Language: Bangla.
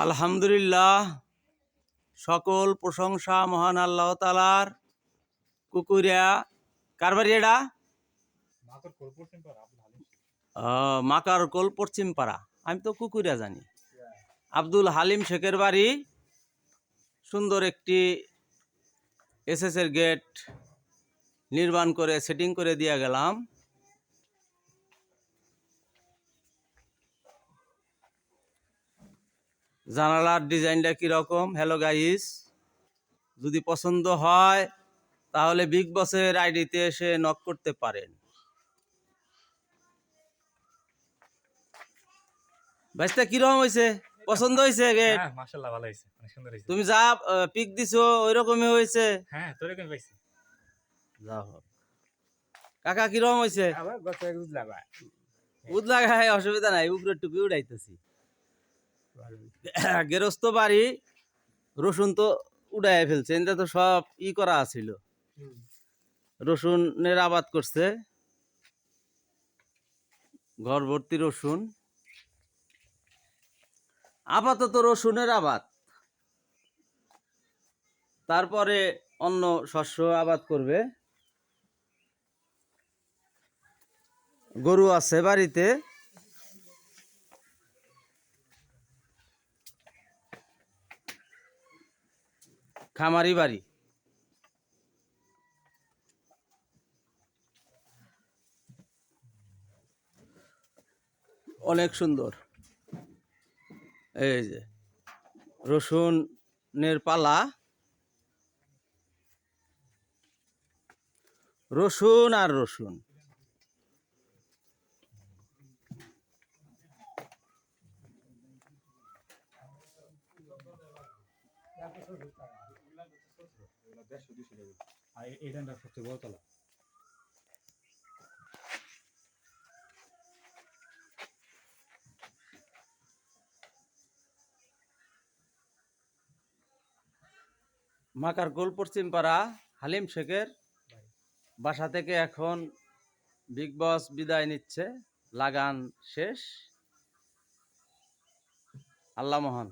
আলহামদুলিল্লাহ, সকল প্রশংসা মহান আল্লাহ তাআলার। কুকুরিয়া কার বাড়ি এটা? মাকারকোল পশ্চিম পাড়া। আমি তো কুকুরিয়া জানি। আব্দুল হালিম শেখের বাড়ি। সুন্দর একটি এসএস এর গেট নির্মাণ করে সেটিং করে দিয়ে গেলাম। জানালার ডিজাইনটা কিরকম? হ্যালো গাইস, যদি পছন্দ হয় তাহলে বিগ বসের আইডিতে এসে নক করতে পারেন। ভাইস্তা কিরকম হয়েছে? পছন্দ হয়েছে গেট? হ্যাঁ, মাশাআল্লাহ ভালো হয়েছে, অনেক সুন্দর হয়েছে। তুমি যা পিক দিছো ওই রকমই হয়েছে? হ্যাঁ, তোর রকম পাইছি। যা হোক। কাকা কিরকম হয়েছে? আবার গত এক উজলা ভাই। উদলা গায়ে অসুবিধা নাই, উপরের টুপি উড়াইতেছি। গেরস্ত বাড়ি, রসুন তো উড়াই ফেলছে। এটা তো সব করা আছিল, রসুনের আবাদ করছে, ঘর ভর্তি রসুন। আপাতত রসুনের আবাদ, তারপরে অন্য শস্য আবাদ করবে। গরু আছে বাড়িতে। খামারি বাড়ি। অনেক সুন্দর। এই যে রসুনের পালা, রসুন আর রসুন। এইটা সবচেয়ে বড় তলা। মাকারকোল পশ্চিম পাড়া হালিম শেখের বাসা থেকে এখন বিগ বস বিদায় নিচ্ছে। লাগান শেষ। আল্লাহ মহান।